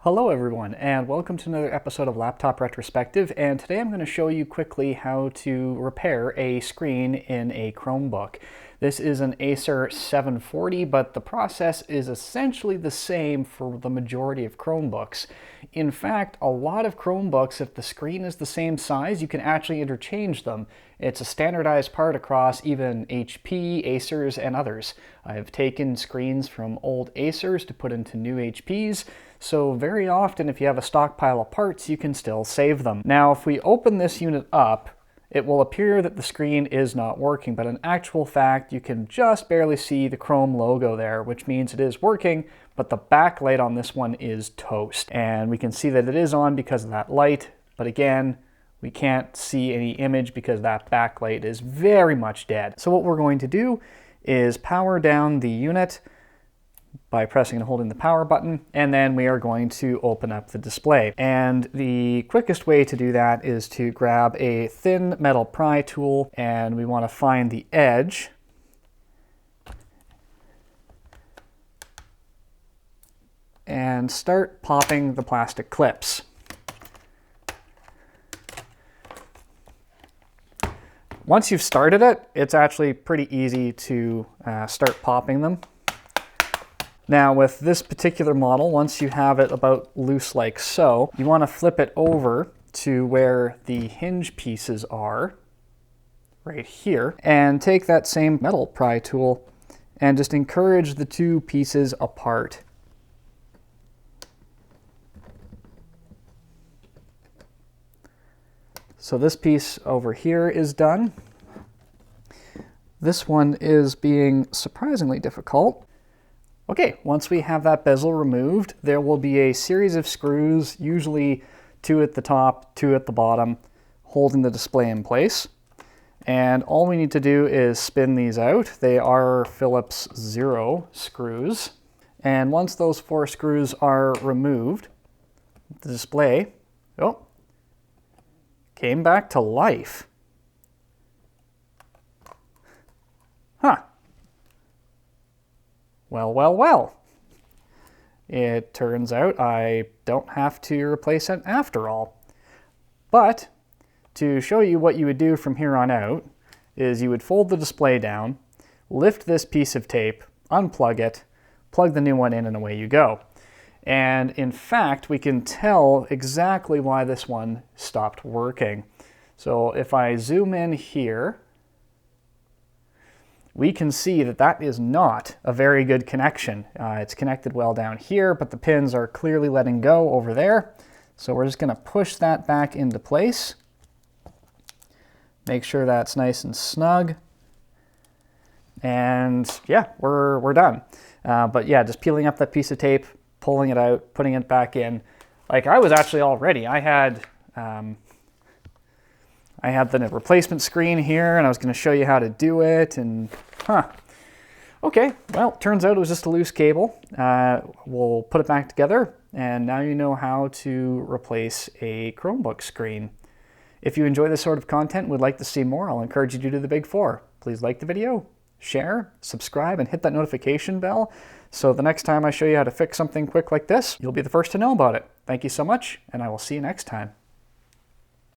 Hello everyone, and welcome to another episode of Laptop Retrospective, and today I'm going to show you quickly how to repair a screen in a Chromebook. This is an Acer C740, but the process is essentially the same for the majority of Chromebooks. In fact, a lot of Chromebooks, if the screen is the same size, you can actually interchange them. It's a standardized part across even HP, Acers, and others. I've taken screens from old Acers to put into new HPs, so very often if you have a stockpile of parts, you can still save them. Now, if we open this unit up, it will appear that the screen is not working, but in actual fact, you can just barely see the Chrome logo there, which means it is working, but the backlight on this one is toast. And we can see that it is on because of that light, but again, we can't see any image because that backlight is very much dead. So what we're going to do is power down the unit by pressing and holding the power button, and then we are going to open up the display. And the quickest way to do that is to grab a thin metal pry tool, and we want to find the edge. And start popping the plastic clips. Once you've started it, it's actually pretty easy to start popping them. Now with this particular model, once you have it about loose like so, you want to flip it over to where the hinge pieces are, right here, and take that same metal pry tool and just encourage the two pieces apart. So this piece over here is done. This one is being surprisingly difficult. Okay, once we have that bezel removed, there will be a series of screws, usually 2 at the top, 2 at the bottom, holding the display in place. And all we need to do is spin these out. They are Phillips 0 screws. And once those 4 screws are removed, the display, came back to life. Huh. Well. It turns out I don't have to replace it after all. But to show you what you would do from here on out is you would fold the display down, lift this piece of tape, unplug it, plug the new one in, and away you go. And in fact, we can tell exactly why this one stopped working. So if I zoom in here, we can see that that is not a very good connection. It's connected well down here, but the pins are clearly letting go over there. So we're just going to push that back into place. Make sure that's nice and snug. And yeah, we're done. But yeah, just peeling up that piece of tape, pulling it out, putting it back in. Like I was actually all ready. I had the replacement screen here, and I was going to show you how to do it, and okay, well, turns out it was just a loose cable. We'll put it back together, and now you know how to replace a Chromebook screen. If you enjoy this sort of content and would like to see more, I'll encourage you to do the big 4. Please like the video, share, subscribe, and hit that notification bell, so the next time I show you how to fix something quick like this, you'll be the first to know about it. Thank you so much, and I will see you next time.